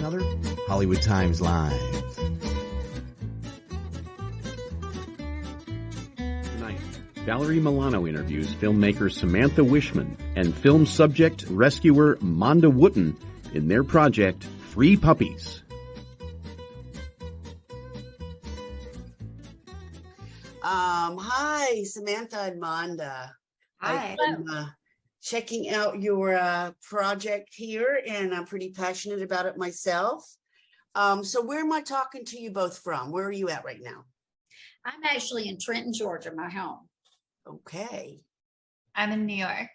other? Hollywood Times Live. Tonight, Valerie Milano interviews filmmaker Samantha Wishman and film subject rescuer Monda Wooten in their project, Free Puppies. Hi, Samantha and Monda. Hi. I've been checking out your project here, and I'm pretty passionate about it myself. So where am I talking to you both from? Where are you at right now? I'm actually in Trenton, Georgia, my home. Okay. I'm in New York.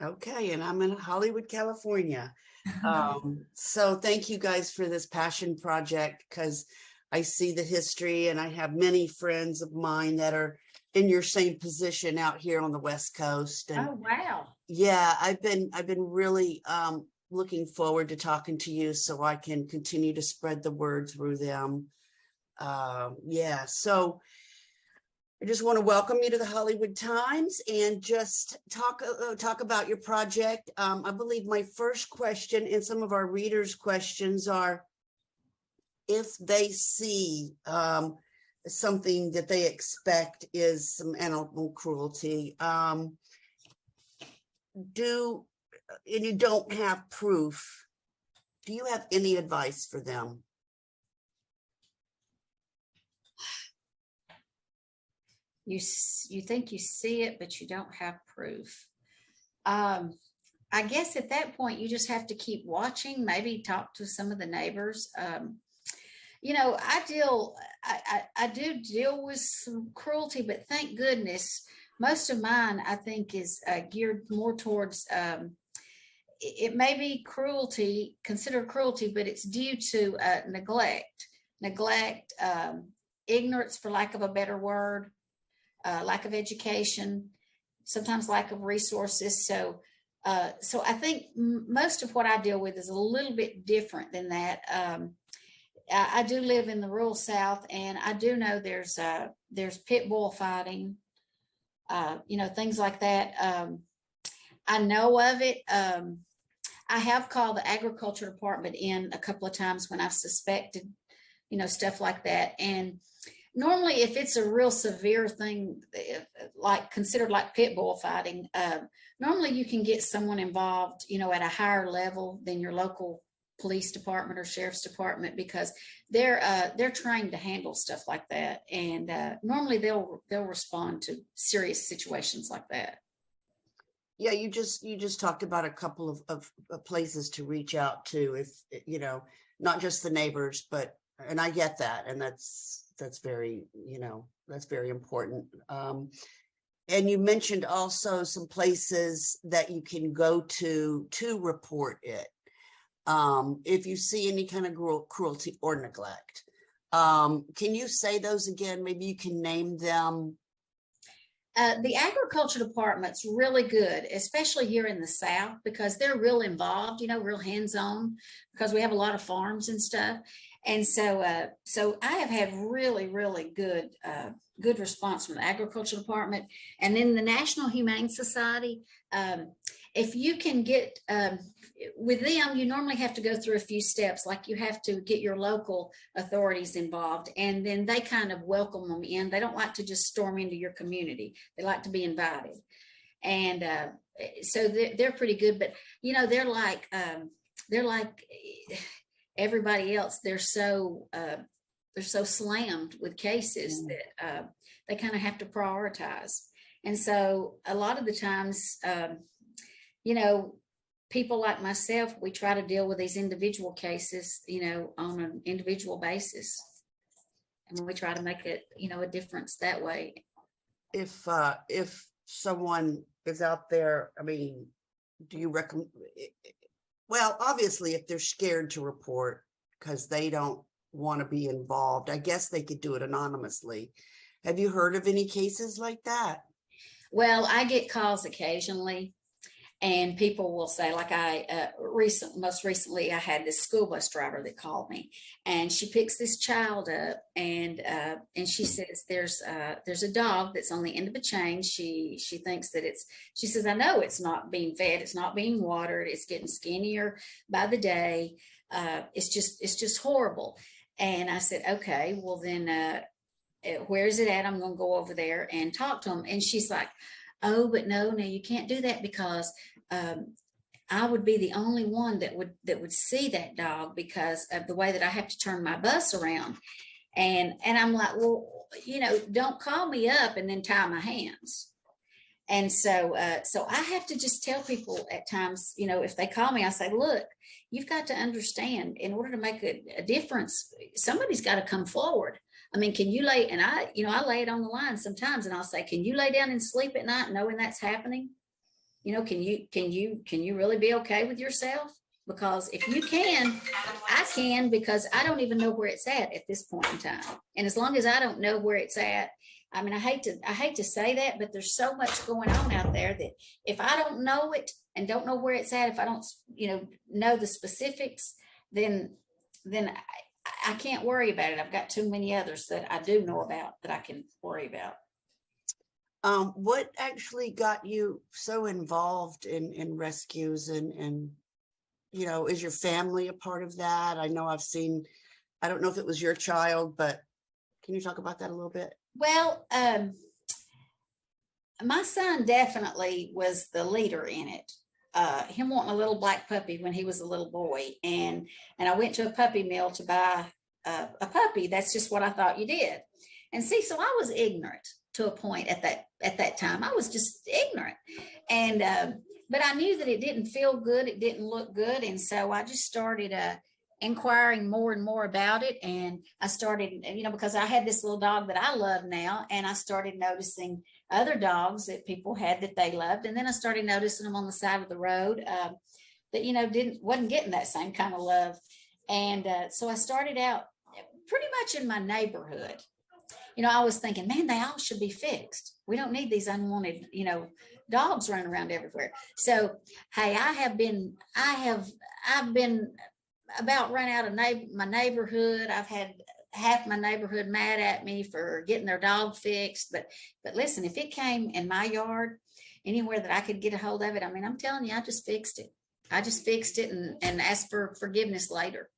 Okay, and I'm in Hollywood, California. So thank you guys for this passion project, because I see the history, and I have many friends of mine that are in your same position out here on the West Coast. And Oh, wow. yeah, I've been really looking forward to talking to you so I can continue to spread the word through them. Yeah, so I just want to welcome you to the Hollywood Times and just talk about your project. I believe my first question and some of our readers' questions are, if they see something that they expect is some animal cruelty, and you don't have proof, do you have any advice for them? You think you see it, but you don't have proof. I guess at that point, you just have to keep watching, maybe talk to some of the neighbors. You know, I do deal with some cruelty, but thank goodness, most of mine, I think, is geared more towards, it may be cruelty, considered cruelty, but it's due to neglect, ignorance, for lack of a better word, lack of education, sometimes lack of resources. So I think most of what I deal with is a little bit different than that. I do live in the rural South, and I do know there's pit bull fighting, you know, things like that. I know of it. I have called the agriculture department in a couple of times when I've suspected, you know, stuff like that. And normally, if it's a real severe thing, like considered like pit bull fighting, normally you can get someone involved, you know, at a higher level than your local police department or sheriff's department, because they're trained to handle stuff like that, and normally they'll respond to serious situations like that. Yeah, you just talked about a couple of places to reach out to, if you know, not just the neighbors, but, and I get that, and that's very, you know, that's very important. And you mentioned also some places that you can go to report it. If you see any kind of cruelty or neglect. Can you say those again? Maybe you can name them. The agriculture department's really good, especially here in the South, because they're real involved, you know, real hands-on, because we have a lot of farms and stuff. And so I have had really, really good response from the agriculture department. And then the National Humane Society, if you can get with them, you normally have to go through a few steps. Like you have to get your local authorities involved, and then they kind of welcome them in. They don't like to just storm into your community. They like to be invited. And so they're pretty good, but you know, they're like everybody else. They're so slammed with cases that they kind of have to prioritize. And so a lot of the times, you know, people like myself, we try to deal with these individual cases, you know, on an individual basis. And we try to make it, you know, a difference that way. If someone is out there, I mean, do you recommend, well, obviously, if they're scared to report because they don't want to be involved, I guess they could do it anonymously. Have you heard of any cases like that? Well, I get calls occasionally, and people will say, like most recently, I had this school bus driver that called me, and she picks this child up, and she says there's a dog that's on the end of a chain. She thinks that she says, I know it's not being fed, it's not being watered, it's getting skinnier by the day. It's just horrible. And I said, okay, well then, where is it at? I'm going to go over there and talk to him. And she's like, oh, but no, you can't do that because, I would be the only one that would see that dog because of the way that I have to turn my bus around. And I'm like, well, don't call me up and then tie my hands. And so I have to just tell people at times, if they call me, I say, look, you've got to understand, in order to make a difference, somebody's got to come forward. I mean, can you lay, and I lay it on the line sometimes, and I'll say, can you lay down and sleep at night knowing that's happening? Can you really be okay with yourself? Because if you can, I can, because I don't even know where it's at this point in time. And as long as I don't know where it's at, I mean, I hate to say that, but there's so much going on out there that if I don't know it and don't know where it's at, if I don't, know the specifics, then I can't worry about it. I've got too many others that I do know about that I can worry about. What actually got you so involved in rescues and is your family a part of that? I know I don't know if it was your child, but can you talk about that a little bit? Well, my son definitely was the leader in it. Him wanting a little black puppy when he was a little boy. And I went to a puppy mill to buy a puppy. That's just what I thought you did. And see, so I was ignorant to a point at that time. I was just ignorant. And, but I knew that it didn't feel good. It didn't look good. And so I just started, inquiring more and more about it. And I started, because I had this little dog that I love now, and I started noticing other dogs that people had that they loved. And then I started noticing them on the side of the road, that, wasn't getting that same kind of love. And so I started out pretty much in my neighborhood. I was thinking, man, they all should be fixed. We don't need these unwanted, dogs running around everywhere. So, hey, I've been about run out of my neighborhood. I've had half my neighborhood mad at me for getting their dog fixed. But listen, if it came in my yard, anywhere that I could get a hold of it, I mean, I'm telling you, I just fixed it. I just fixed it and asked for forgiveness later.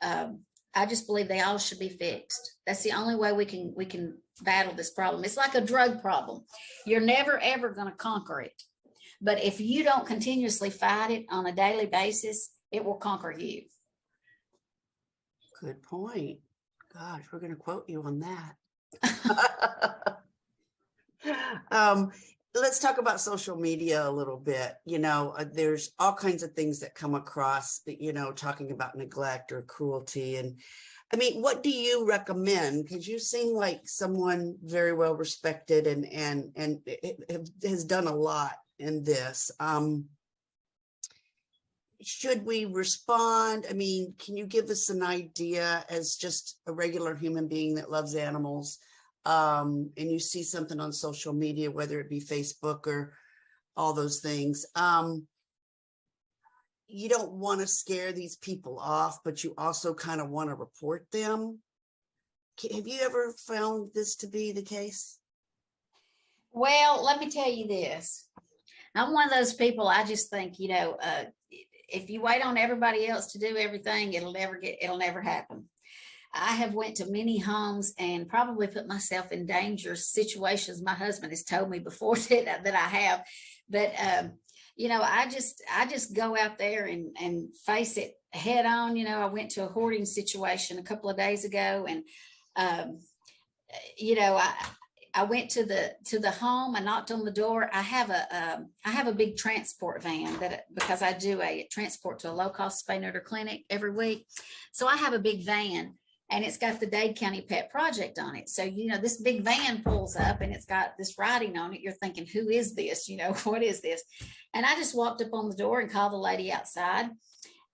I just believe they all should be fixed. That's the only way we can battle this problem. It's like a drug problem. You're never, ever going to conquer it. But if you don't continuously fight it on a daily basis, it will conquer you. Good point. Gosh, we're going to quote you on that. Let's talk about social media a little bit. There's all kinds of things that come across, talking about neglect or cruelty. And I mean, what do you recommend? Because you seem like someone very well respected and has done a lot in this. Should we respond? I mean, can you give us an idea as just a regular human being that loves animals? And you see something on social media, whether it be Facebook or all those things, you don't want to scare these people off, but you also kind of want to report them. Have you ever found this to be the case? Well, let me tell you this. I'm one of those people, I just think, if you wait on everybody else to do everything, it'll never happen. I have went to many homes and probably put myself in dangerous situations. My husband has told me before that I have, but I just go out there and face it head on. I went to a hoarding situation a couple of days ago, and I went to the home. I knocked on the door. I have a big transport van because I do a transport to a low-cost spay neuter clinic every week. So I have a big van, and it's got the Dade County Pet Project on it. So, this big van pulls up and it's got this writing on it. You're thinking, who is this? What is this? And I just walked up on the door and called the lady outside,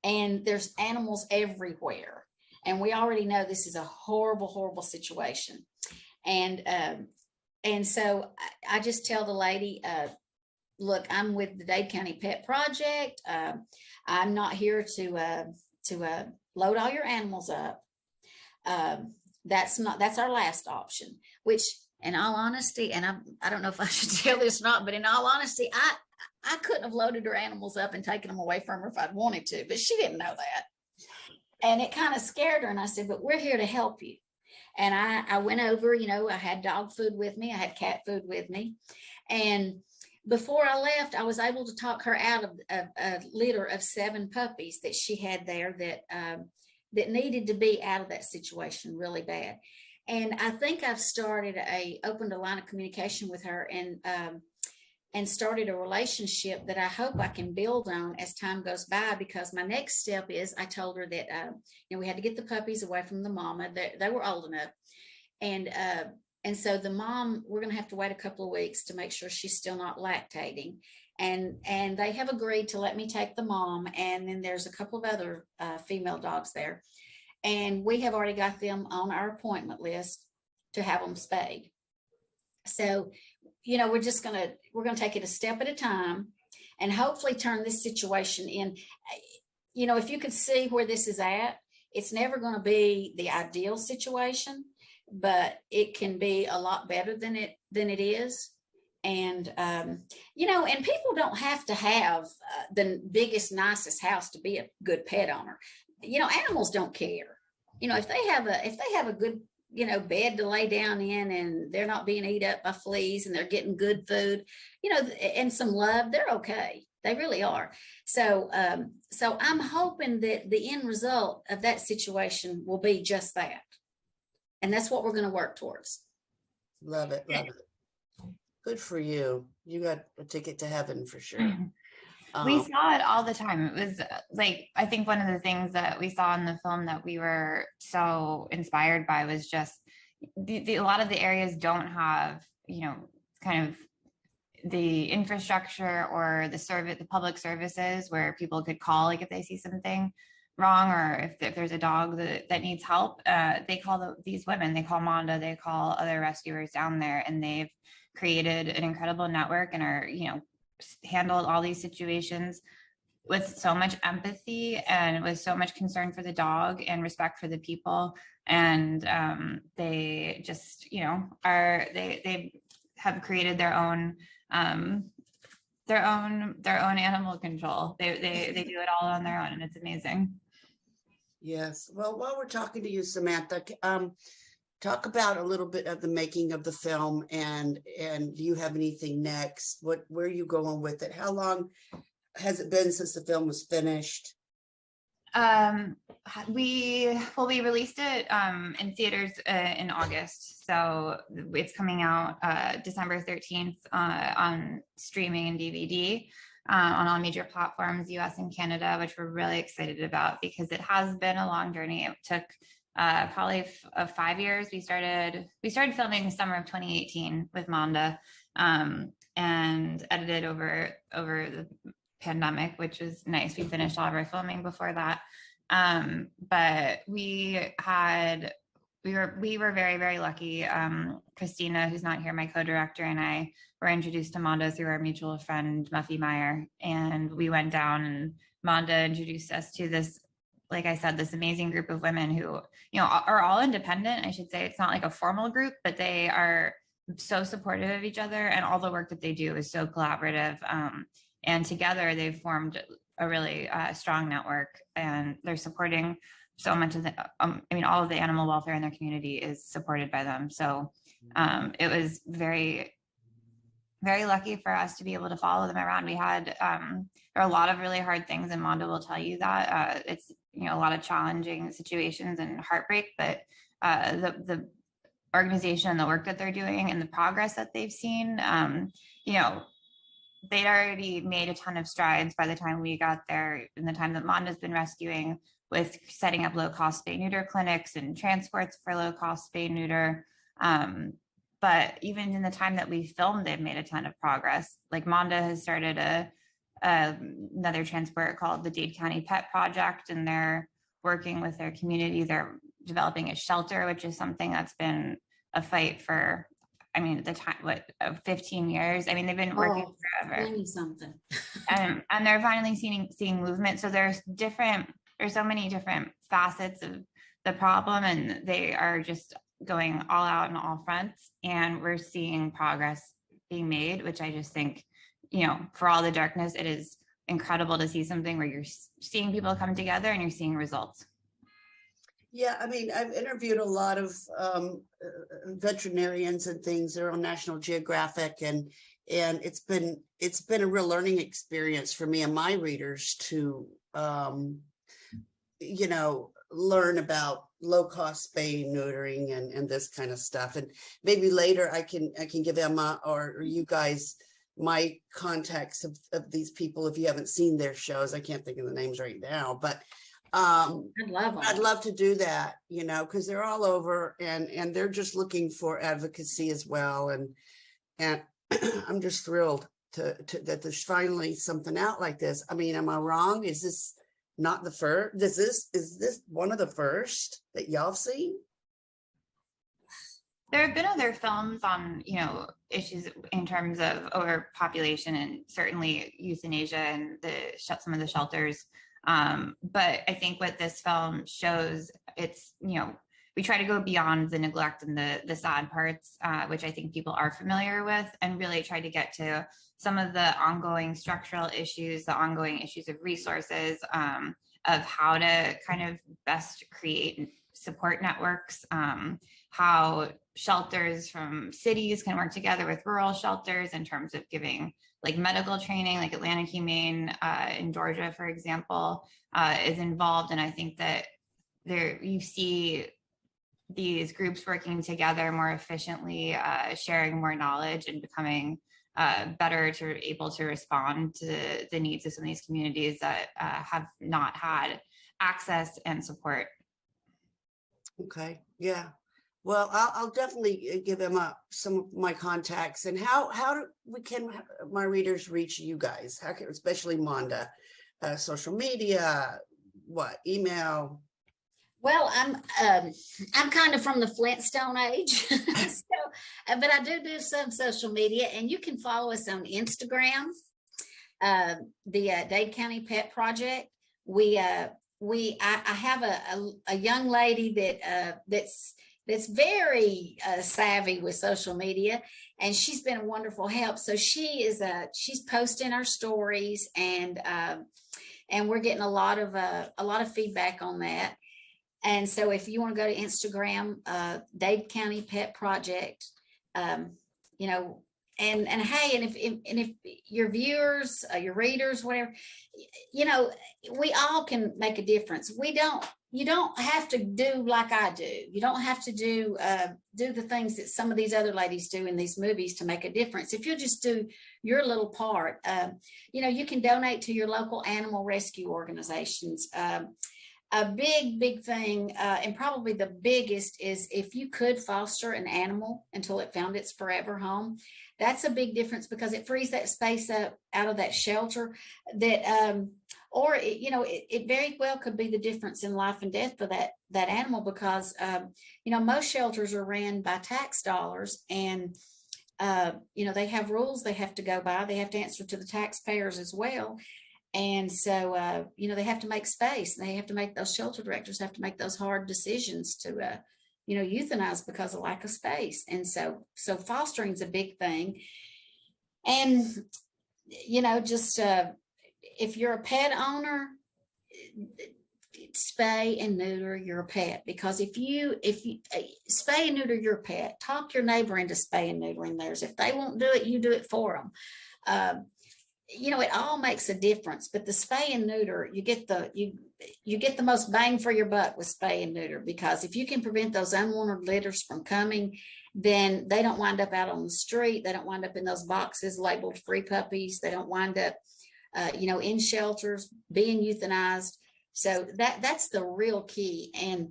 and there's animals everywhere. And we already know this is a horrible, horrible situation. And so I just tell the lady, look, I'm with the Dade County Pet Project. I'm not here to load all your animals up. That's our last option, which in all honesty, and I don't know if I should tell this or not, but in all honesty, I couldn't have loaded her animals up and taken them away from her if I'd wanted to, but she didn't know that. And it kind of scared her. And I said, but we're here to help you. And I went over, I had dog food with me. I had cat food with me. And before I left, I was able to talk her out of a litter of 7 puppies that she had there that needed to be out of that situation really bad. And I think I've opened a line of communication with her and started a relationship that I hope I can build on as time goes by, because my next step is, I told her that, we had to get the puppies away from the mama. They were old enough. And so the mom, we're going to have to wait a couple of weeks to make sure she's still not lactating. And they have agreed to let me take the mom. And then there's a couple of other female dogs there. And we have already got them on our appointment list to have them spayed. So, we're going to take it a step at a time and hopefully turn this situation in. If you could see where this is at, it's never going to be the ideal situation, but it can be a lot better than it is. And, and people don't have to have the biggest, nicest house to be a good pet owner. Animals don't care. If they have a good, bed to lay down in, and they're not being eaten up by fleas, and they're getting good food, and some love, they're okay. They really are. So, so I'm hoping that the end result of that situation will be just that. And that's what we're going to work towards. Love it. Love it. Good for you. You got a ticket to heaven for sure. We saw it all the time. It was I think one of the things that we saw in the film that we were so inspired by was just a lot of the areas don't have, kind of the infrastructure or the public services where people could call, if they see something wrong, or if there's a dog that needs help, they call these women, they call Monda, they call other rescuers down there, and they've created an incredible network and are, handled all these situations with so much empathy and with so much concern for the dog and respect for the people. And they just, they have created their own animal control. They do it all on their own, and it's amazing. Yes. Well, while we're talking to you, Samantha, talk about a little bit of the making of the film, and do you have anything next? Where are you going with it? How long has it been since the film was finished? We released it in theaters in August, so it's coming out December 13th on streaming and DVD on all major platforms, US and Canada, which we're really excited about because it has been a long journey. It took probably 5 years. We started filming the summer of 2018 with Monda, and edited over the pandemic, which was nice. We finished all of our filming before that. But we were very, very lucky. Christina, who's not here, my co-director, and I were introduced to Monda through our mutual friend, Muffy Meyer. And we went down, and Monda introduced us to this, like I said, this amazing group of women who, are all independent. I should say it's not like a formal group, but they are so supportive of each other, and all the work that they do is so collaborative. And together they've formed a really strong network, and they're supporting so much of the, all of the animal welfare in their community is supported by them. So it was very, very lucky for us to be able to follow them around. We had, there are a lot of really hard things, and Monda will tell you that it's, a lot of challenging situations and heartbreak, but the organization and the work that they're doing and the progress that they've seen, they'd already made a ton of strides by the time we got there, in the time that Monda's been rescuing, with setting up low-cost spay-neuter clinics and transports for low-cost spay-neuter. But even in the time that we filmed, they've made a ton of progress. Like Monda has started another transport called the Dade County Pet Project, and they're working with their community. They're developing a shelter, which is something that's been a fight for, at the time, 15 years. They've been working forever. Something. and they're finally seeing movement. So there's so many different facets of the problem, and they are just going all out on all fronts. And we're seeing progress being made, which I just think, for all the darkness, it is incredible to see something where you're seeing people come together and you're seeing results. Yeah, I mean, I've interviewed a lot of veterinarians and things. They're on National Geographic, and it's been a real learning experience for me and my readers to learn about low-cost spay and neutering and this kind of stuff. And maybe later I can give Emma or you guys my contacts of these people if you haven't seen their shows. I can't think of the names right now, but I'd love to do that, because they're all over and they're just looking for advocacy as well. And I'm just thrilled that there's finally something out like this. I mean, am I wrong? Is this not the first? Is this one of the first that y'all have seen? There have been other films on, issues in terms of overpopulation and certainly euthanasia and some of the shelters. But I think what this film shows, it's, we try to go beyond the neglect and the sad parts, which I think people are familiar with, and really try to get to some of the ongoing structural issues, the ongoing issues of resources, of how to kind of best create support networks, how shelters from cities can work together with rural shelters in terms of giving like medical training, like Atlantic Humane in Georgia, for example, is involved. And I think that you see these groups working together more efficiently, sharing more knowledge and becoming better able to respond to the needs of some of these communities that have not had access and support. Okay, yeah. Well, I'll definitely give Emma some of my contacts. And how can my readers reach you guys? Especially Monda, social media, email? Well, I'm kind of from the Flintstone age, but I do some social media, and you can follow us on Instagram, the Dade County Pet Project. I have a young lady that's very savvy with social media, and she's been a wonderful help. So she's posting our stories, and we're getting a lot of feedback on that. And so if you want to go to Instagram, Dade County Pet Project, and if your viewers, your readers, whatever, we all can make a difference. You don't have to do like I do. You don't have to do the things that some of these other ladies do in these movies to make a difference. If you just do your little part, you can donate to your local animal rescue organizations. A big thing, and probably the biggest, is if you could foster an animal until it found its forever home. That's a big difference, because it frees that space up out of that shelter that, it very well could be the difference in life and death for that animal, because, most shelters are ran by tax dollars, and, they have rules they have to go by. They have to answer to the taxpayers as well. And so, they have to make space. They have to make, those shelter directors have to make those hard decisions to, euthanize because of lack of space. And so fostering is a big thing. And, if you're a pet owner, spay and neuter your pet, because if you spay and neuter your pet, talk your neighbor into spay and neutering theirs. If they won't do it, you do it for them. It all makes a difference, but the spay and neuter, you get the most bang for your buck with spay and neuter, because if you can prevent those unwanted litters from coming, then they don't wind up out on the street. They don't wind up in those boxes labeled free puppies. They don't wind up, in shelters being euthanized. So that's the real key. And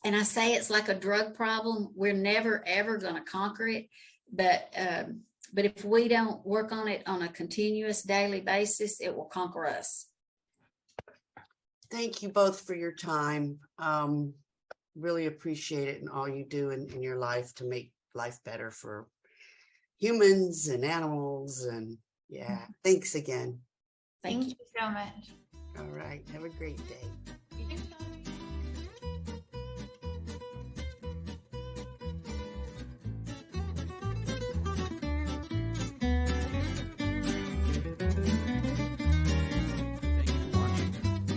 I say it's like a drug problem. We're never, ever going to conquer it. But if we don't work on it on a continuous daily basis, it will conquer us. Thank you both for your time. Really appreciate it, and all you do in your life to make life better for humans and animals. And thanks again. Thank you so much. All right. Have a great day.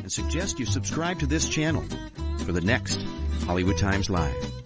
Suggest you subscribe to this channel for the next Hollywood Times Live.